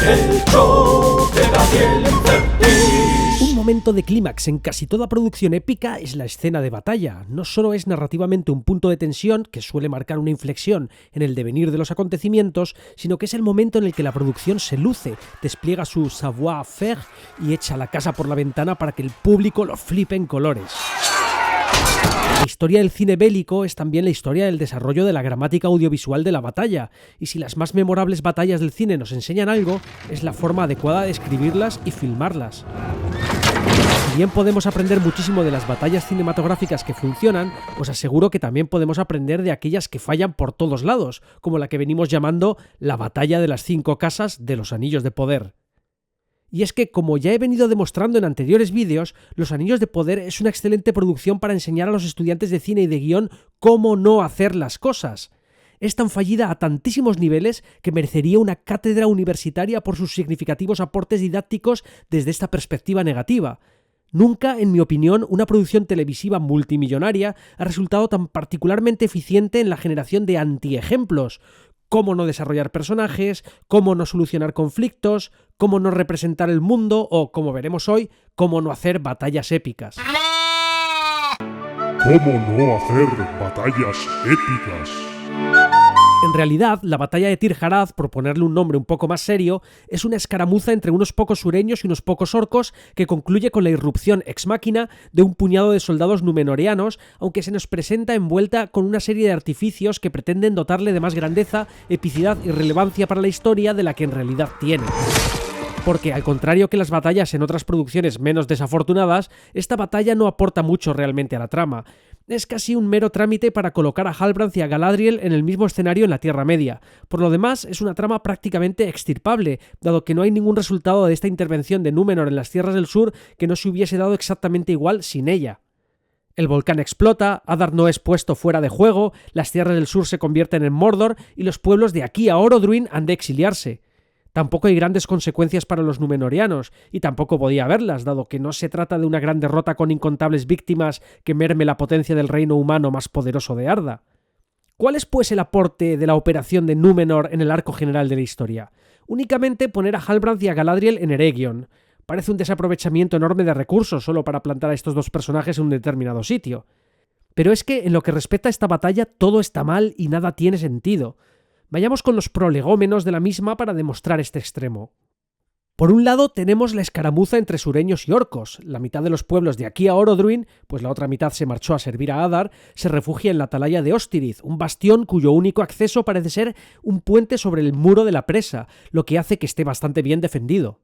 El show de Gabriel Encertis. Un momento de clímax en casi toda producción épica es la escena de batalla. No solo es narrativamente un punto de tensión que suele marcar una inflexión en el devenir de los acontecimientos, sino que es el momento en el que la producción se luce, despliega su savoir-faire y echa la casa por la ventana para que el público lo flipe en colores. La historia del cine bélico es también la historia del desarrollo de la gramática audiovisual de la batalla, y si las más memorables batallas del cine nos enseñan algo, es la forma adecuada de escribirlas y filmarlas. Si bien podemos aprender muchísimo de las batallas cinematográficas que funcionan, os aseguro que también podemos aprender de aquellas que fallan por todos lados, como la que venimos llamando la batalla de las 5 casas de los Anillos de Poder. Y es que, como ya he venido demostrando en anteriores vídeos, Los Anillos de Poder es una excelente producción para enseñar a los estudiantes de cine y de guión cómo no hacer las cosas. Es tan fallida a tantísimos niveles que merecería una cátedra universitaria por sus significativos aportes didácticos desde esta perspectiva negativa. Nunca, en mi opinión, una producción televisiva multimillonaria ha resultado tan particularmente eficiente en la generación de antiejemplos. Cómo no desarrollar personajes, cómo no solucionar conflictos, cómo no representar el mundo o, como veremos hoy, cómo no hacer batallas épicas. ¿Cómo no hacer batallas épicas? En realidad, la batalla de Tir Jarad, por ponerle un nombre un poco más serio, es una escaramuza entre unos pocos sureños y unos pocos orcos que concluye con la irrupción ex máquina de un puñado de soldados númenóreanos, aunque se nos presenta envuelta con una serie de artificios que pretenden dotarle de más grandeza, epicidad y relevancia para la historia de la que en realidad tiene. Porque, al contrario que las batallas en otras producciones menos desafortunadas, esta batalla no aporta mucho realmente a la trama. Es casi un mero trámite para colocar a Halbrand y a Galadriel en el mismo escenario en la Tierra Media. Por lo demás, es una trama prácticamente extirpable, dado que no hay ningún resultado de esta intervención de Númenor en las Tierras del Sur que no se hubiese dado exactamente igual sin ella. El volcán explota, Adar no es puesto fuera de juego, las Tierras del Sur se convierten en Mordor y los pueblos de aquí a Orodruin han de exiliarse. Tampoco hay grandes consecuencias para los númenóreanos, y tampoco podía haberlas, dado que no se trata de una gran derrota con incontables víctimas que merme la potencia del reino humano más poderoso de Arda. ¿Cuál es, pues, el aporte de la operación de Númenor en el arco general de la historia? Únicamente poner a Halbrand y a Galadriel en Eregion. Parece un desaprovechamiento enorme de recursos solo para plantar a estos dos personajes en un determinado sitio. Pero es que, en lo que respecta a esta batalla, todo está mal y nada tiene sentido. Vayamos con los prolegómenos de la misma para demostrar este extremo. Por un lado tenemos la escaramuza entre sureños y orcos. La mitad de los pueblos de aquí a Orodruin, pues la otra mitad se marchó a servir a Adar, se refugia en la atalaya de Ostirith, un bastión cuyo único acceso parece ser un puente sobre el muro de la presa, lo que hace que esté bastante bien defendido.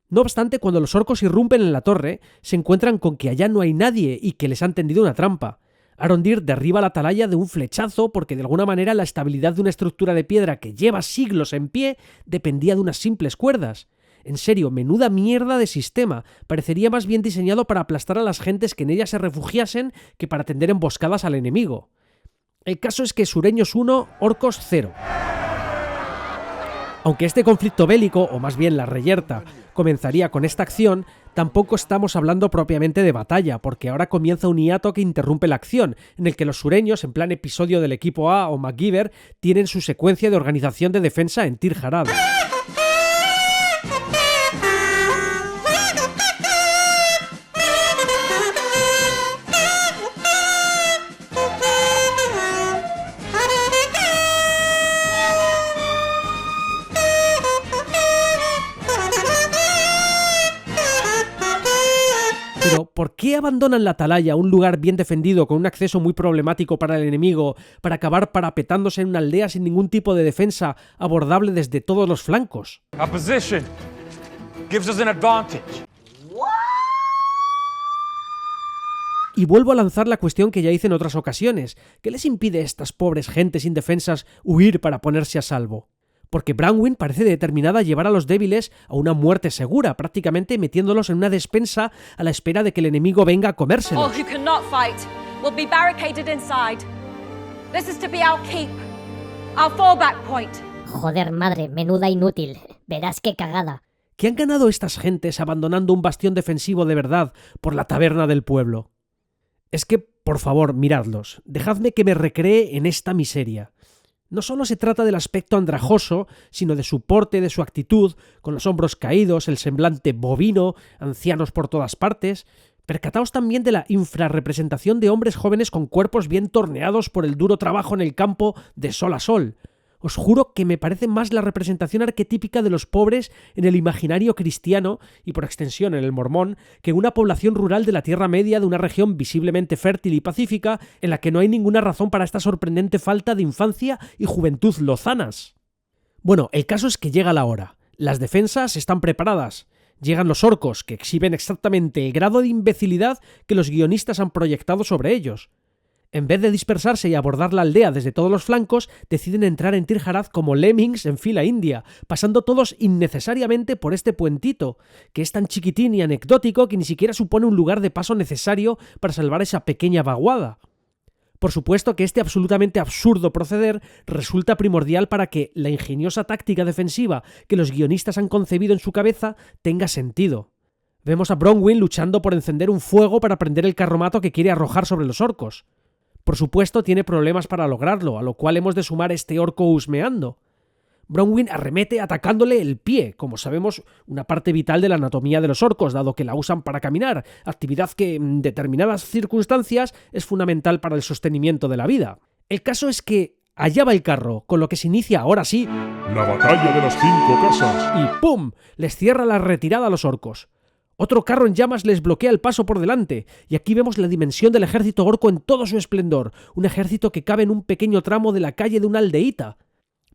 No obstante, cuando los orcos irrumpen en la torre, se encuentran con que allá no hay nadie y que les han tendido una trampa. Arondir derriba la atalaya de un flechazo porque de alguna manera la estabilidad de una estructura de piedra que lleva siglos en pie dependía de unas simples cuerdas. En serio, menuda mierda de sistema. Parecería más bien diseñado para aplastar a las gentes que en ella se refugiasen que para tender emboscadas al enemigo. El caso es que sureños 1, orcos 0. Aunque este conflicto bélico, o más bien la reyerta, comenzaría con esta acción, tampoco estamos hablando propiamente de batalla, porque ahora comienza un hiato que interrumpe la acción, en el que los sureños, en plan episodio del equipo A o MacGyver, tienen su secuencia de organización de defensa en Tir Jarad. Pero, ¿por qué abandonan la atalaya, un lugar bien defendido con un acceso muy problemático para el enemigo, para acabar parapetándose en una aldea sin ningún tipo de defensa abordable desde todos los flancos? Our position gives us an advantage. Y vuelvo a lanzar la cuestión que ya hice en otras ocasiones. ¿Qué les impide a estas pobres gentes indefensas huir para ponerse a salvo? Porque Branwen parece determinada a llevar a los débiles a una muerte segura, prácticamente metiéndolos en una despensa a la espera de que el enemigo venga a comérselos. All who cannot fight will be barricaded inside. This is to be our keep, our fallback point. Joder, madre, menuda inútil. Verás qué cagada. ¿Qué han ganado estas gentes abandonando un bastión defensivo de verdad por la taberna del pueblo? Es que, por favor, miradlos. Dejadme que me recree en esta miseria. No solo se trata del aspecto andrajoso, sino de su porte, de su actitud, con los hombros caídos, el semblante bovino, ancianos por todas partes. Percataos también de la infrarrepresentación de hombres jóvenes con cuerpos bien torneados por el duro trabajo en el campo de sol a sol. Os juro que me parece más la representación arquetípica de los pobres en el imaginario cristiano, y por extensión en el mormón, que una población rural de la Tierra Media de una región visiblemente fértil y pacífica, en la que no hay ninguna razón para esta sorprendente falta de infancia y juventud lozanas. Bueno, el caso es que llega la hora. Las defensas están preparadas. Llegan los orcos, que exhiben exactamente el grado de imbecilidad que los guionistas han proyectado sobre ellos. En vez de dispersarse y abordar la aldea desde todos los flancos, deciden entrar en Tir Jarad como lemmings en fila india, pasando todos innecesariamente por este puentito, que es tan chiquitín y anecdótico que ni siquiera supone un lugar de paso necesario para salvar esa pequeña vaguada. Por supuesto que este absolutamente absurdo proceder resulta primordial para que la ingeniosa táctica defensiva que los guionistas han concebido en su cabeza tenga sentido. Vemos a Bronwyn luchando por encender un fuego para prender el carromato que quiere arrojar sobre los orcos. Por supuesto, tiene problemas para lograrlo, a lo cual hemos de sumar este orco husmeando. Bronwyn arremete atacándole el pie, como sabemos, una parte vital de la anatomía de los orcos, dado que la usan para caminar, actividad que, en determinadas circunstancias, es fundamental para el sostenimiento de la vida. El caso es que allá va el carro, con lo que se inicia ahora sí La batalla de las 5 casas. y ¡pum!, les cierra la retirada a los orcos. Otro carro en llamas les bloquea el paso por delante, y aquí vemos la dimensión del ejército orco en todo su esplendor, un ejército que cabe en un pequeño tramo de la calle de una aldeíta.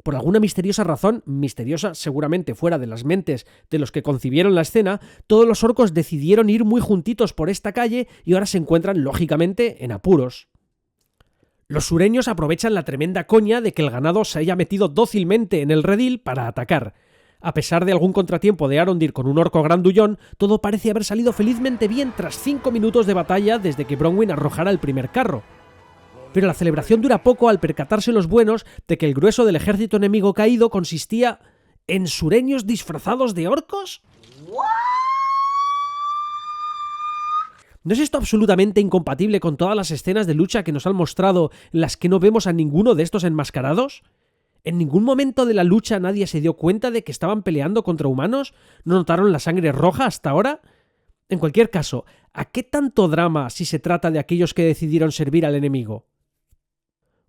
Por alguna misteriosa razón, misteriosa seguramente fuera de las mentes de los que concibieron la escena, todos los orcos decidieron ir muy juntitos por esta calle y ahora se encuentran, lógicamente, en apuros. Los sureños aprovechan la tremenda coña de que el ganado se haya metido dócilmente en el redil para atacar. A pesar de algún contratiempo de Arondir con un orco grandullón, todo parece haber salido felizmente bien tras 5 minutos de batalla desde que Bronwyn arrojara el primer carro. Pero la celebración dura poco al percatarse los buenos de que el grueso del ejército enemigo caído consistía en sureños disfrazados de orcos. ¿No es esto absolutamente incompatible con todas las escenas de lucha que nos han mostrado en las que no vemos a ninguno de estos enmascarados? ¿En ningún momento de la lucha nadie se dio cuenta de que estaban peleando contra humanos? ¿No notaron la sangre roja hasta ahora? En cualquier caso, ¿a qué tanto drama si se trata de aquellos que decidieron servir al enemigo?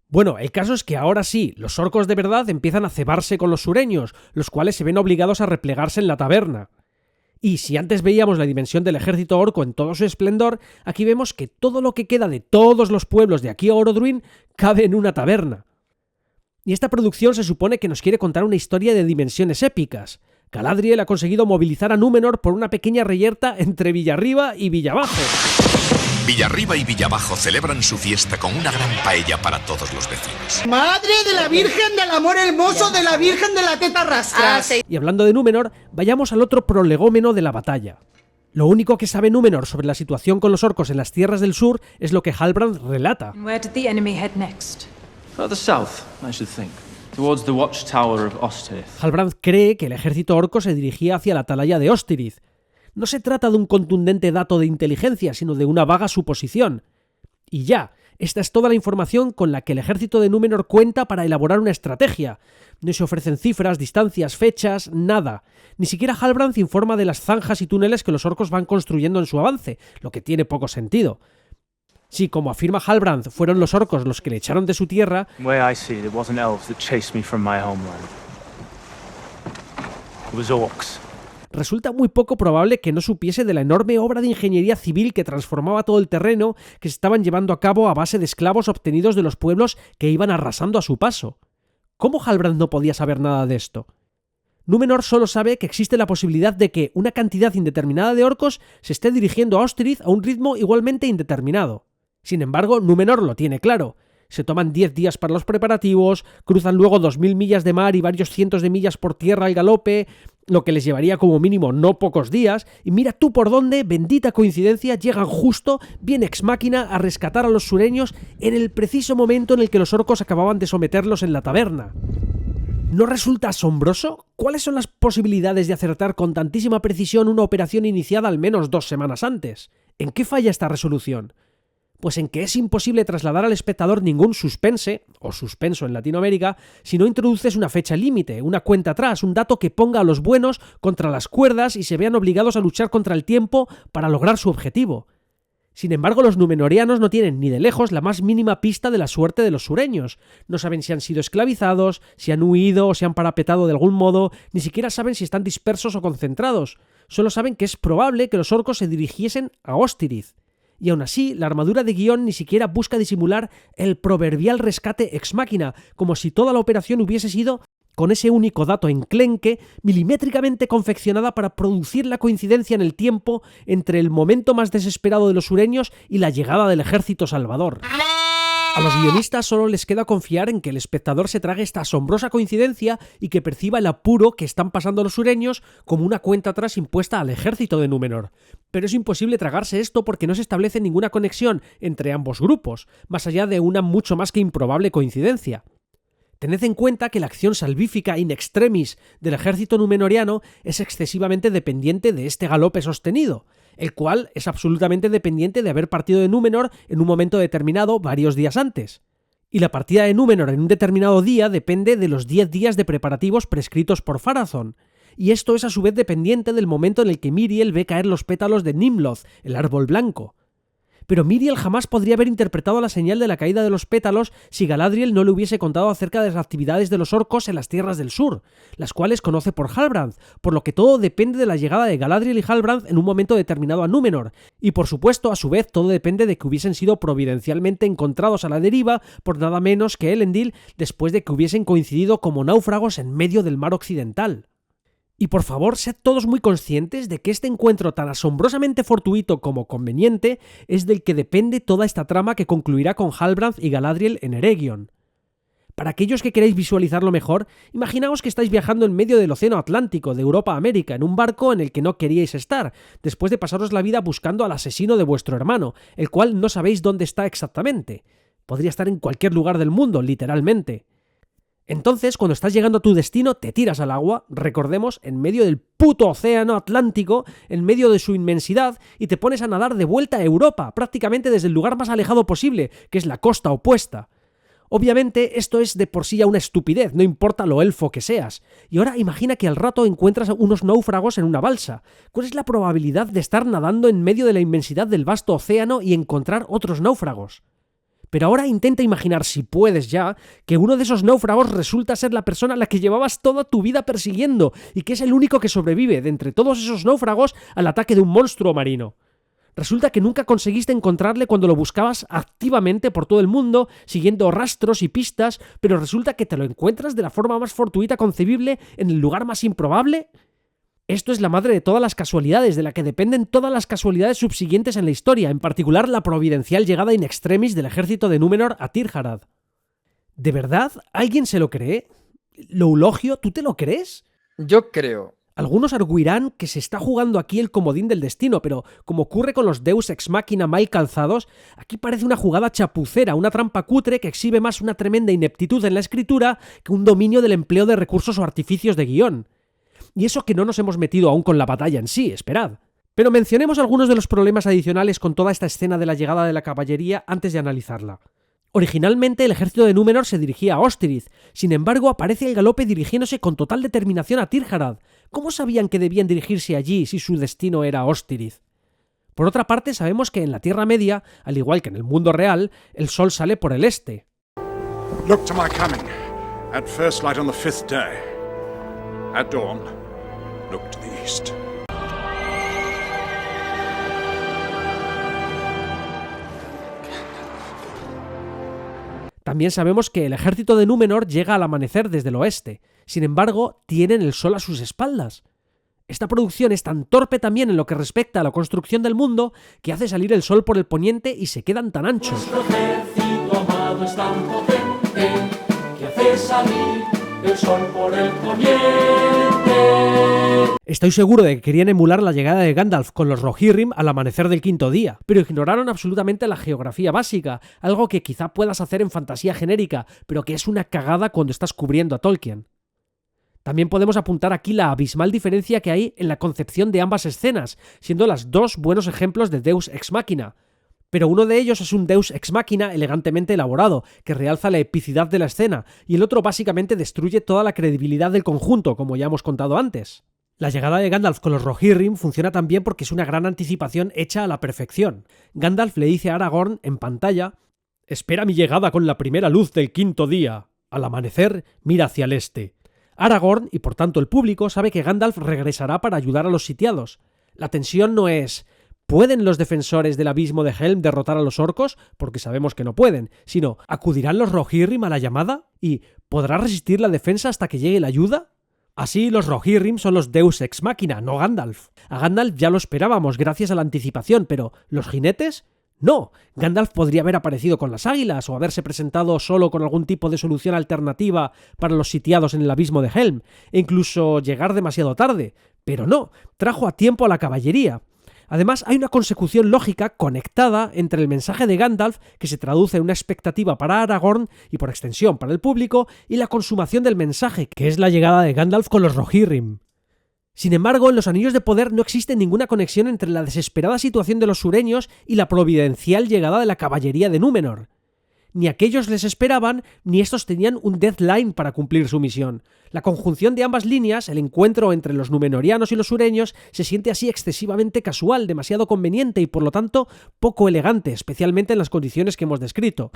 Bueno, el caso es que ahora sí, los orcos de verdad empiezan a cebarse con los sureños, los cuales se ven obligados a replegarse en la taberna. Y si antes veíamos la dimensión del ejército orco en todo su esplendor, aquí vemos que todo lo que queda de todos los pueblos de aquí a Orodruin cabe en una taberna. Y esta producción se supone que nos quiere contar una historia de dimensiones épicas. Galadriel ha conseguido movilizar a Númenor por una pequeña reyerta entre Villarriba y Villabajo. Villarriba y Villabajo celebran su fiesta con una gran paella para todos los vecinos. ¡Madre de la Virgen del Amor Hermoso de la Virgen de la Teta Rastras! Y hablando de Númenor, vayamos al otro prolegómeno de la batalla. Lo único que sabe Númenor sobre la situación con los orcos en las tierras del sur es lo que Halbrand relata. Where did the enemy head next? Further south, I should think. Towards the watchtower of Ostirith. Halbrand cree que el ejército orco se dirigía hacia la atalaya de Ostirith. No se trata de un contundente dato de inteligencia, sino de una vaga suposición. Y ya, esta es toda la información con la que el ejército de Númenor cuenta para elaborar una estrategia. No se ofrecen cifras, distancias, fechas, nada. Ni siquiera Halbrand informa de las zanjas y túneles que los orcos van construyendo en su avance, lo que tiene poco sentido. Si, como afirma Halbrand, fueron los orcos los que le echaron de su tierra, Way I see it, it wasn't elves that chased me from my homeland. It was orcs. resulta muy poco probable que no supiese de la enorme obra de ingeniería civil que transformaba todo el terreno que se estaban llevando a cabo a base de esclavos obtenidos de los pueblos que iban arrasando a su paso. ¿Cómo Halbrand no podía saber nada de esto? Númenor solo sabe que existe la posibilidad de que una cantidad indeterminada de orcos se esté dirigiendo a Ostirith a un ritmo igualmente indeterminado. Sin embargo, Númenor lo tiene claro. Se toman 10 días para los preparativos, cruzan luego 2000 millas de mar y varios cientos de millas por tierra al galope, lo que les llevaría como mínimo no pocos días, y mira tú por dónde, bendita coincidencia, llegan justo, bien ex máquina, a rescatar a los sureños en el preciso momento en el que los orcos acababan de someterlos en la taberna. ¿No resulta asombroso? ¿Cuáles son las posibilidades de acertar con tantísima precisión una operación iniciada al menos 2 semanas antes? ¿En qué falla esta resolución? Pues en que es imposible trasladar al espectador ningún suspense, o suspenso en Latinoamérica, si no introduces una fecha límite, una cuenta atrás, un dato que ponga a los buenos contra las cuerdas y se vean obligados a luchar contra el tiempo para lograr su objetivo. Sin embargo, los númenóreanos no tienen ni de lejos la más mínima pista de la suerte de los sureños. No saben si han sido esclavizados, si han huido o se han parapetado de algún modo, ni siquiera saben si están dispersos o concentrados. Solo saben que es probable que los orcos se dirigiesen a Ostirith. Y aún así, la armadura de guión ni siquiera busca disimular el proverbial rescate ex machina, como si toda la operación hubiese sido con ese único dato enclenque, milimétricamente confeccionada para producir la coincidencia en el tiempo entre el momento más desesperado de los sureños y la llegada del ejército salvador. A los guionistas solo les queda confiar en que el espectador se trague esta asombrosa coincidencia y que perciba el apuro que están pasando los sureños como una cuenta atrás impuesta al ejército de Númenor. Pero es imposible tragarse esto porque no se establece ninguna conexión entre ambos grupos, más allá de una mucho más que improbable coincidencia. Tened en cuenta que la acción salvífica in extremis del ejército númenoriano es excesivamente dependiente de este galope sostenido, el cual es absolutamente dependiente de haber partido de Númenor en un momento determinado varios días antes. Y la partida de Númenor en un determinado día depende de los 10 días de preparativos prescritos por Pharazôn, y esto es a su vez dependiente del momento en el que Miriel ve caer los pétalos de Nimloth, el árbol blanco. Pero Miriel jamás podría haber interpretado la señal de la caída de los pétalos si Galadriel no le hubiese contado acerca de las actividades de los orcos en las tierras del sur, las cuales conoce por Halbrand, por lo que todo depende de la llegada de Galadriel y Halbrand en un momento determinado a Númenor, y por supuesto, a su vez, todo depende de que hubiesen sido providencialmente encontrados a la deriva por nada menos que Elendil después de que hubiesen coincidido como náufragos en medio del mar occidental. Y por favor, sed todos muy conscientes de que este encuentro tan asombrosamente fortuito como conveniente es del que depende toda esta trama que concluirá con Halbrand y Galadriel en Eregion. Para aquellos que queréis visualizarlo mejor, imaginaos que estáis viajando en medio del océano Atlántico, de Europa a América, en un barco en el que no queríais estar, después de pasaros la vida buscando al asesino de vuestro hermano, el cual no sabéis dónde está exactamente. Podría estar en cualquier lugar del mundo, literalmente. Entonces, cuando estás llegando a tu destino, te tiras al agua, recordemos, en medio del puto océano Atlántico, en medio de su inmensidad, y te pones a nadar de vuelta a Europa, prácticamente desde el lugar más alejado posible, que es la costa opuesta. Obviamente, esto es de por sí ya una estupidez, no importa lo elfo que seas. Y ahora imagina que al rato encuentras a unos náufragos en una balsa. ¿Cuál es la probabilidad de estar nadando en medio de la inmensidad del vasto océano y encontrar otros náufragos? Pero ahora intenta imaginar, si puedes ya, que uno de esos náufragos resulta ser la persona a la que llevabas toda tu vida persiguiendo y que es el único que sobrevive de entre todos esos náufragos al ataque de un monstruo marino. Resulta que nunca conseguiste encontrarle cuando lo buscabas activamente por todo el mundo, siguiendo rastros y pistas, pero resulta que te lo encuentras de la forma más fortuita concebible en el lugar más improbable. Esto es la madre de todas las casualidades, de la que dependen todas las casualidades subsiguientes en la historia, en particular la providencial llegada in extremis del ejército de Númenor a Tirharad. ¿De verdad? ¿Alguien se lo cree? ¿Loulogio, tú te lo crees? Yo creo. Algunos arguirán que se está jugando aquí el comodín del destino, pero como ocurre con los Deus Ex Machina mal calzados, aquí parece una jugada chapucera, una trampa cutre que exhibe más una tremenda ineptitud en la escritura que un dominio del empleo de recursos o artificios de guión. Y eso que no nos hemos metido aún con la batalla en sí, esperad. Pero mencionemos algunos de los problemas adicionales con toda esta escena de la llegada de la caballería antes de analizarla. Originalmente el ejército de Númenor se dirigía a Ostirith, sin embargo aparece el galope dirigiéndose con total determinación a Tirharad. ¿Cómo sabían que debían dirigirse allí si su destino era Ostirith? Por otra parte, sabemos que en la Tierra Media, al igual que en el mundo real, el sol sale por el este. Look to my coming, at first light on the 5th day. At dawn, look to the east. También sabemos que el ejército de Númenor llega al amanecer desde el oeste. Sin embargo, tienen el sol a sus espaldas. Esta producción es tan torpe también en lo que respecta a la construcción del mundo que hace salir el sol por el poniente y se quedan tan anchos. Nuestro ejército amado es tan potente que hace salir el sol por el poniente. Estoy seguro de que querían emular la llegada de Gandalf con los Rohirrim al amanecer del 5.º día, pero ignoraron absolutamente la geografía básica, algo que quizá puedas hacer en fantasía genérica, pero que es una cagada cuando estás cubriendo a Tolkien. También podemos apuntar aquí la abismal diferencia que hay en la concepción de ambas escenas, siendo las dos buenos ejemplos de Deus Ex Machina. Pero uno de ellos es un deus ex machina elegantemente elaborado, que realza la epicidad de la escena, y el otro básicamente destruye toda la credibilidad del conjunto, como ya hemos contado antes. La llegada de Gandalf con los Rohirrim funciona también porque es una gran anticipación hecha a la perfección. Gandalf le dice a Aragorn en pantalla: «Espera mi llegada con la primera luz del quinto día. Al amanecer, mira hacia el este». Aragorn, y por tanto el público, sabe que Gandalf regresará para ayudar a los sitiados. La tensión no es ¿pueden los defensores del abismo de Helm derrotar a los orcos? Porque sabemos que no pueden, sino ¿acudirán los Rohirrim a la llamada? ¿Y podrá resistir la defensa hasta que llegue la ayuda? Así, los Rohirrim son los Deus Ex Machina, no Gandalf. A Gandalf ya lo esperábamos gracias a la anticipación, pero ¿los jinetes? No, Gandalf podría haber aparecido con las águilas o haberse presentado solo con algún tipo de solución alternativa para los sitiados en el abismo de Helm, e incluso llegar demasiado tarde. Pero no, trajo a tiempo a la caballería. Además, hay una consecución lógica conectada entre el mensaje de Gandalf, que se traduce en una expectativa para Aragorn y por extensión para el público, y la consumación del mensaje, que es la llegada de Gandalf con los Rohirrim. Sin embargo, en los Anillos de Poder no existe ninguna conexión entre la desesperada situación de los sureños y la providencial llegada de la caballería de Númenor. Ni aquellos les esperaban, ni estos tenían un deadline para cumplir su misión. La conjunción de ambas líneas, el encuentro entre los númenorianos y los sureños, se siente así excesivamente casual, demasiado conveniente y por lo tanto poco elegante, especialmente en las condiciones que hemos descrito.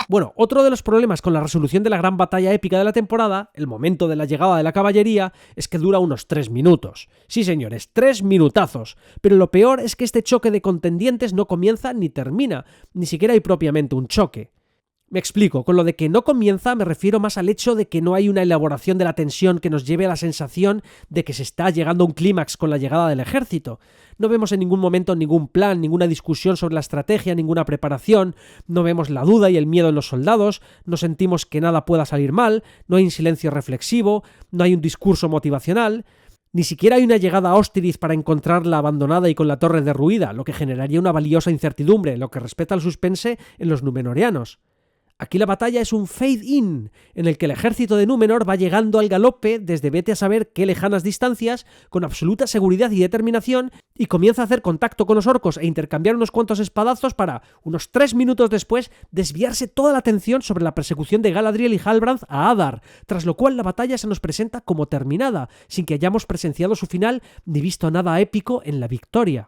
Bueno, otro de los problemas con la resolución de la gran batalla épica de la temporada, el momento de la llegada de la caballería, es que dura unos 3 minutos. Sí, señores, 3 minutazos. Pero lo peor es que este choque de contendientes no comienza ni termina, ni siquiera hay propiamente un choque. Me explico, con lo de que no comienza me refiero más al hecho de que no hay una elaboración de la tensión que nos lleve a la sensación de que se está llegando a un clímax con la llegada del ejército. No vemos en ningún momento ningún plan, ninguna discusión sobre la estrategia, ninguna preparación, no vemos la duda y el miedo en los soldados, no sentimos que nada pueda salir mal, no hay un silencio reflexivo, no hay un discurso motivacional. Ni siquiera hay una llegada a Ostiriz para encontrarla abandonada y con la torre derruida, lo que generaría una valiosa incertidumbre, lo que respeta al suspense en los númenorianos. Aquí la batalla es un fade-in, en el que el ejército de Númenor va llegando al galope desde vete a saber qué lejanas distancias, con absoluta seguridad y determinación, y comienza a hacer contacto con los orcos e intercambiar unos cuantos espadazos para, unos 3 minutos después, desviarse toda la atención sobre la persecución de Galadriel y Halbrand a Adar, tras lo cual la batalla se nos presenta como terminada, sin que hayamos presenciado su final ni visto nada épico en la victoria.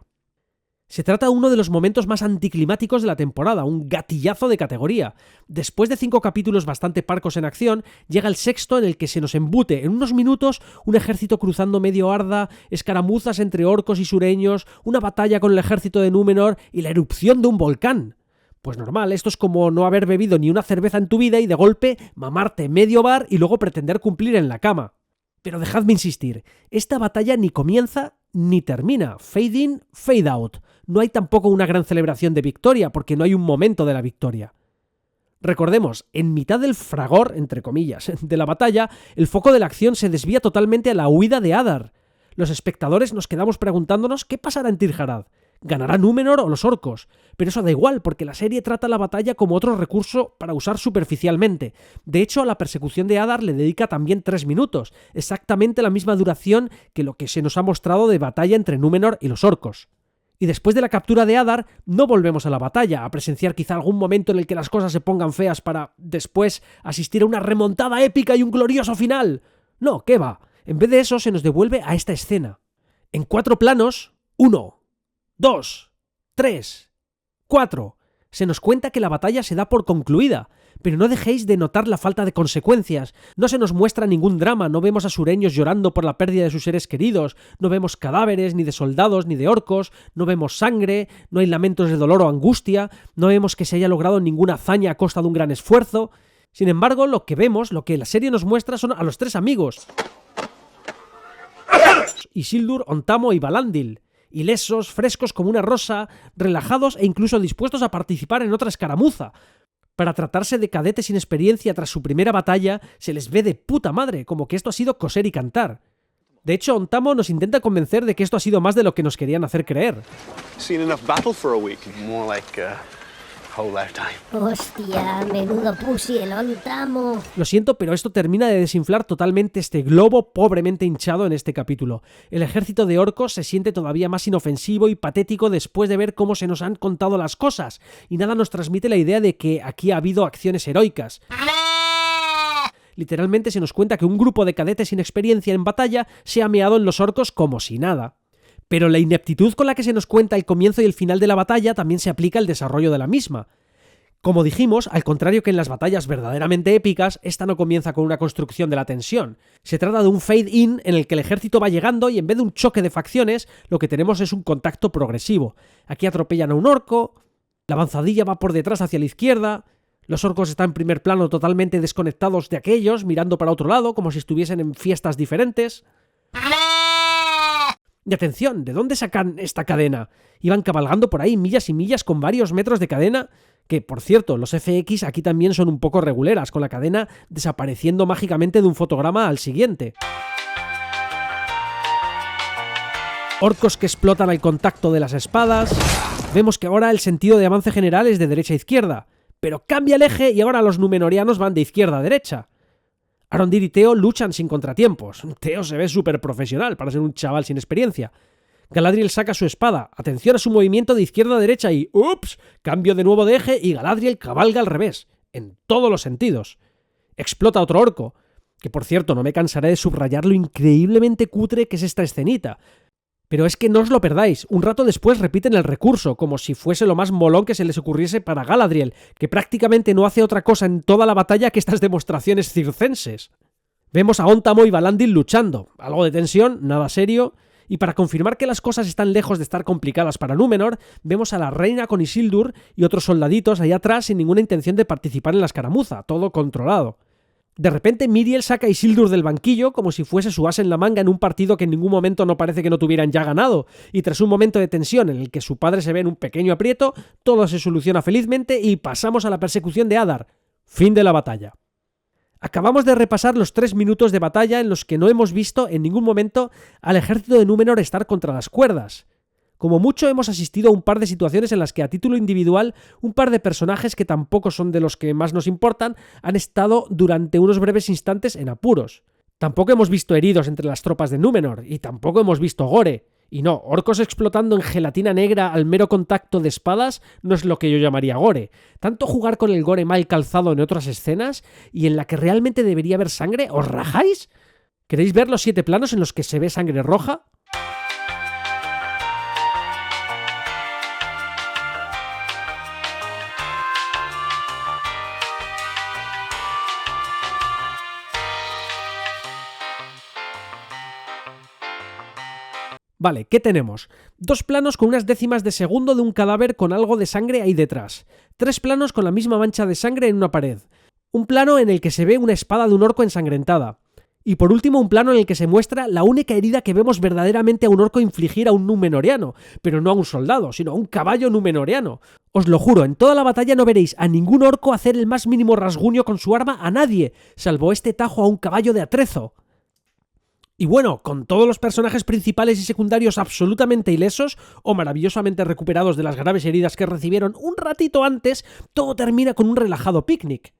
Se trata de uno de los momentos más anticlimáticos de la temporada, un gatillazo de categoría. Después de 5 capítulos bastante parcos en acción, llega el sexto en el que se nos embute en unos minutos un ejército cruzando medio Arda, escaramuzas entre orcos y sureños, una batalla con el ejército de Númenor y la erupción de un volcán. Pues normal, esto es como no haber bebido ni una cerveza en tu vida y de golpe mamarte medio bar y luego pretender cumplir en la cama. Pero dejadme insistir, esta batalla ni comienza ni termina, fade in, fade out. No hay tampoco una gran celebración de victoria, porque no hay un momento de la victoria. Recordemos, en mitad del fragor, entre comillas, de la batalla, el foco de la acción se desvía totalmente a la huida de Adar. Los espectadores nos quedamos preguntándonos qué pasará en Tir Jarad. ¿Ganará Númenor o los orcos? Pero eso da igual, porque la serie trata la batalla como otro recurso para usar superficialmente. De hecho, a la persecución de Adar le dedica también 3 minutos, exactamente la misma duración que lo que se nos ha mostrado de batalla entre Númenor y los orcos. Y después de la captura de Adar, no volvemos a la batalla, a presenciar quizá algún momento en el que las cosas se pongan feas para, después, asistir a una remontada épica y un glorioso final. No, ¿qué va? En vez de eso, se nos devuelve a esta escena. En 4 planos, 1, 2, 3, 4. Se nos cuenta que la batalla se da por concluida, pero no dejéis de notar la falta de consecuencias. No se nos muestra ningún drama, no vemos a sureños llorando por la pérdida de sus seres queridos, no vemos cadáveres ni de soldados ni de orcos, no vemos sangre, no hay lamentos de dolor o angustia, no vemos que se haya logrado ninguna hazaña a costa de un gran esfuerzo. Sin embargo, lo que vemos, lo que la serie nos muestra son a los 3 amigos. Isildur, Ontamo y Valandil. Ilesos, frescos como una rosa, relajados e incluso dispuestos a participar en otra escaramuza. Para tratarse de cadetes sin experiencia tras su primera batalla, se les ve de puta madre, como que esto ha sido coser y cantar. De hecho, Ontamo nos intenta convencer de que esto ha sido más de lo que nos querían hacer creer. Hostia, menudo pussy el ontamo. Lo siento, pero esto termina de desinflar totalmente este globo pobremente hinchado en este capítulo. El ejército de orcos se siente todavía más inofensivo y patético después de ver cómo se nos han contado las cosas, y nada nos transmite la idea de que aquí ha habido acciones heroicas. Literalmente se nos cuenta que un grupo de cadetes sin experiencia en batalla se ha meado en los orcos como si nada. Pero la ineptitud con la que se nos cuenta el comienzo y el final de la batalla también se aplica al desarrollo de la misma. Como dijimos, al contrario que en las batallas verdaderamente épicas, esta no comienza con una construcción de la tensión. Se trata de un fade-in en el que el ejército va llegando y en vez de un choque de facciones, lo que tenemos es un contacto progresivo. Aquí atropellan a un orco, la avanzadilla va por detrás hacia la izquierda, los orcos están en primer plano totalmente desconectados de aquellos, mirando para otro lado, como si estuviesen en fiestas diferentes. Y atención, ¿de dónde sacan esta cadena? Iban cabalgando por ahí millas y millas con varios metros de cadena, que, por cierto, los FX aquí también son un poco reguleras, con la cadena desapareciendo mágicamente de un fotograma al siguiente. Orcos que explotan al contacto de las espadas. Vemos que ahora el sentido de avance general es de derecha a izquierda, pero cambia el eje y ahora los númenóreanos van de izquierda a derecha. Arondir y Teo luchan sin contratiempos. Teo se ve súper profesional para ser un chaval sin experiencia. Galadriel saca su espada. Atención a su movimiento de izquierda a derecha y ¡ups! Cambio de nuevo de eje y Galadriel cabalga al revés. En todos los sentidos. Explota otro orco. Que por cierto, no me cansaré de subrayar lo increíblemente cutre que es esta escenita. Pero es que no os lo perdáis, un rato después repiten el recurso, como si fuese lo más molón que se les ocurriese para Galadriel, que prácticamente no hace otra cosa en toda la batalla que estas demostraciones circenses. Vemos a Ontamo y Valandil luchando, algo de tensión, nada serio, y para confirmar que las cosas están lejos de estar complicadas para Númenor, vemos a la reina con Isildur y otros soldaditos allá atrás sin ninguna intención de participar en la escaramuza, todo controlado. De repente Miriel saca a Isildur del banquillo como si fuese su as en la manga en un partido que en ningún momento no parece que no tuvieran ya ganado, y tras un momento de tensión en el que su padre se ve en un pequeño aprieto, todo se soluciona felizmente y pasamos a la persecución de Adar. Fin de la batalla. Acabamos de repasar los 3 minutos de batalla en los que no hemos visto en ningún momento al ejército de Númenor estar contra las cuerdas. Como mucho hemos asistido a un par de situaciones en las que a título individual un par de personajes que tampoco son de los que más nos importan han estado durante unos breves instantes en apuros. Tampoco hemos visto heridos entre las tropas de Númenor y tampoco hemos visto gore. Y no, orcos explotando en gelatina negra al mero contacto de espadas no es lo que yo llamaría gore. Tanto jugar con el gore mal calzado en otras escenas y en la que realmente debería haber sangre, ¿os rajáis? ¿Queréis ver los 7 planos en los que se ve sangre roja? Vale, ¿qué tenemos? 2 planos con unas décimas de segundo de un cadáver con algo de sangre ahí detrás. 3 planos con la misma mancha de sangre en una pared. Un plano en el que se ve una espada de un orco ensangrentada. Y por último un plano en el que se muestra la única herida que vemos verdaderamente a un orco infligir a un númenoriano, pero no a un soldado, sino a un caballo númenoriano. Os lo juro, en toda la batalla no veréis a ningún orco hacer el más mínimo rasguño con su arma a nadie, salvo este tajo a un caballo de atrezo. Y bueno, con todos los personajes principales y secundarios absolutamente ilesos o maravillosamente recuperados de las graves heridas que recibieron un ratito antes, todo termina con un relajado picnic.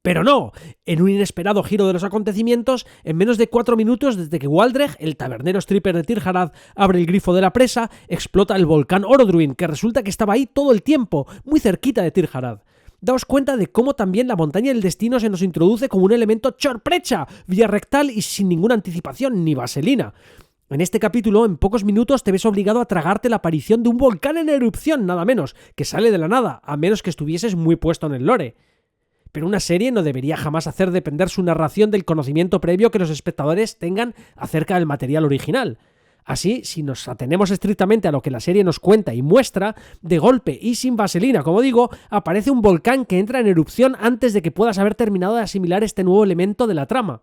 Pero no, en un inesperado giro de los acontecimientos, en menos de 4 minutos desde que Waldreg, el tabernero stripper de Tir Jarad, abre el grifo de la presa, explota el volcán Orodruin, que resulta que estaba ahí todo el tiempo, muy cerquita de Tir Jarad. Daos cuenta de cómo también la montaña del destino se nos introduce como un elemento sorpresa, vía rectal y sin ninguna anticipación ni vaselina. En este capítulo, en pocos minutos te ves obligado a tragarte la aparición de un volcán en erupción, nada menos, que sale de la nada, a menos que estuvieses muy puesto en el lore. Pero una serie no debería jamás hacer depender su narración del conocimiento previo que los espectadores tengan acerca del material original. Así, si nos atenemos estrictamente a lo que la serie nos cuenta y muestra, de golpe y sin vaselina, como digo, aparece un volcán que entra en erupción antes de que puedas haber terminado de asimilar este nuevo elemento de la trama.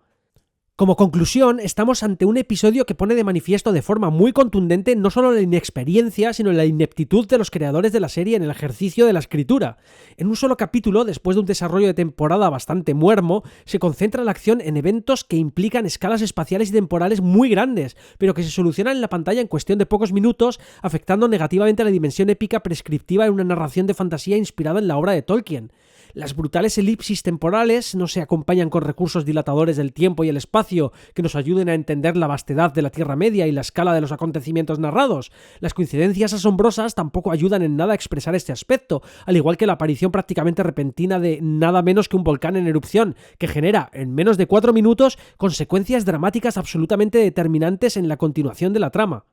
Como conclusión, estamos ante un episodio que pone de manifiesto de forma muy contundente no solo la inexperiencia, sino la ineptitud de los creadores de la serie en el ejercicio de la escritura. En un solo capítulo, después de un desarrollo de temporada bastante muermo, se concentra la acción en eventos que implican escalas espaciales y temporales muy grandes, pero que se solucionan en la pantalla en cuestión de pocos minutos, afectando negativamente a la dimensión épica prescriptiva en una narración de fantasía inspirada en la obra de Tolkien. Las brutales elipsis temporales no se acompañan con recursos dilatadores del tiempo y el espacio que nos ayuden a entender la vastedad de la Tierra Media y la escala de los acontecimientos narrados. Las coincidencias asombrosas tampoco ayudan en nada a expresar este aspecto, al igual que la aparición prácticamente repentina de nada menos que un volcán en erupción, que genera, en menos de 4 minutos, consecuencias dramáticas absolutamente determinantes en la continuación de la trama.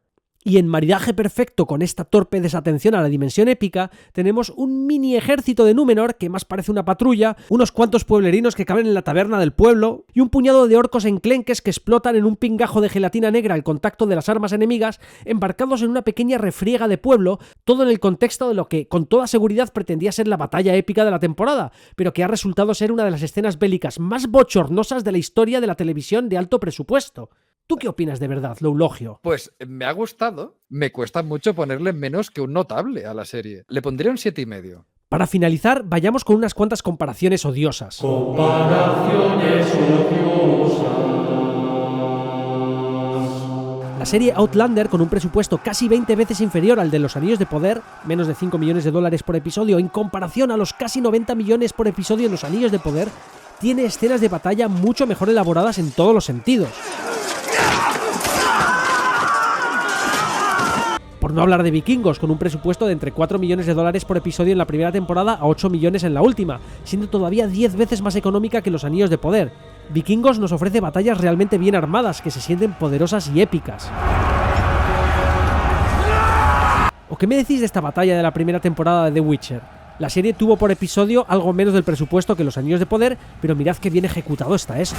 Y en maridaje perfecto con esta torpe desatención a la dimensión épica, tenemos un mini ejército de Númenor que más parece una patrulla, unos cuantos pueblerinos que caben en la taberna del pueblo, y un puñado de orcos enclenques que explotan en un pingajo de gelatina negra al contacto de las armas enemigas, embarcados en una pequeña refriega de pueblo, todo en el contexto de lo que con toda seguridad pretendía ser la batalla épica de la temporada, pero que ha resultado ser una de las escenas bélicas más bochornosas de la historia de la televisión de alto presupuesto. ¿Tú qué opinas de verdad, Loulogio? Pues me ha gustado. Me cuesta mucho ponerle menos que un notable a la serie. Le pondría un 7,5. Para finalizar, vayamos con unas cuantas comparaciones odiosas. Comparaciones odiosas. La serie Outlander, con un presupuesto casi 20 veces inferior al de Los Anillos de Poder, menos de 5 millones de dólares por episodio, en comparación a los casi 90 millones por episodio en Los Anillos de Poder, tiene escenas de batalla mucho mejor elaboradas en todos los sentidos. Por no hablar de Vikingos, con un presupuesto de entre 4 millones de dólares por episodio en la primera temporada a 8 millones en la última, siendo todavía 10 veces más económica que Los Anillos de Poder. Vikingos nos ofrece batallas realmente bien armadas, que se sienten poderosas y épicas. ¿O qué me decís de esta batalla de la primera temporada de The Witcher? La serie tuvo por episodio algo menos del presupuesto que Los Anillos de Poder, pero mirad qué bien ejecutado está esto.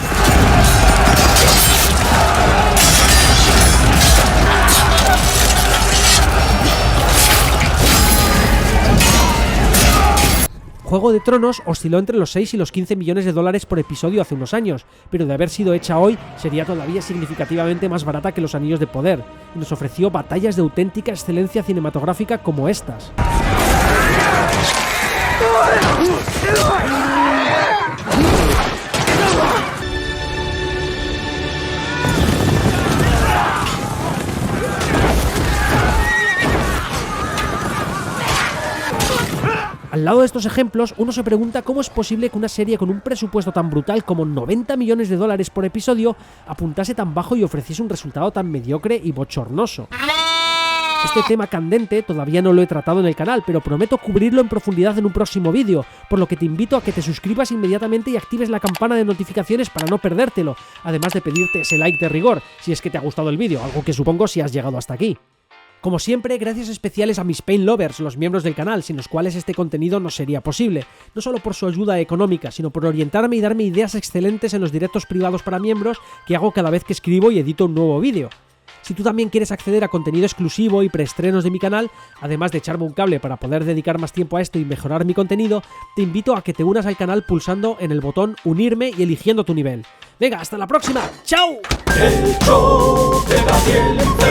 Juego de Tronos osciló entre los 6 y los 15 millones de dólares por episodio hace unos años, pero de haber sido hecha hoy, sería todavía significativamente más barata que Los Anillos de Poder, y nos ofreció batallas de auténtica excelencia cinematográfica como estas. Al lado de estos ejemplos, uno se pregunta cómo es posible que una serie con un presupuesto tan brutal como 90 millones de dólares por episodio apuntase tan bajo y ofreciese un resultado tan mediocre y bochornoso. Este tema candente todavía no lo he tratado en el canal, pero prometo cubrirlo en profundidad en un próximo vídeo, por lo que te invito a que te suscribas inmediatamente y actives la campana de notificaciones para no perdértelo, además de pedirte ese like de rigor, si es que te ha gustado el vídeo, algo que supongo si has llegado hasta aquí. Como siempre, gracias especiales a mis Pain Lovers, los miembros del canal, sin los cuales este contenido no sería posible, no solo por su ayuda económica, sino por orientarme y darme ideas excelentes en los directos privados para miembros que hago cada vez que escribo y edito un nuevo vídeo. Si tú también quieres acceder a contenido exclusivo y preestrenos de mi canal, además de echarme un cable para poder dedicar más tiempo a esto y mejorar mi contenido, te invito a que te unas al canal pulsando en el botón unirme y eligiendo tu nivel. Venga, hasta la próxima. ¡Chao! El show de Gabriel.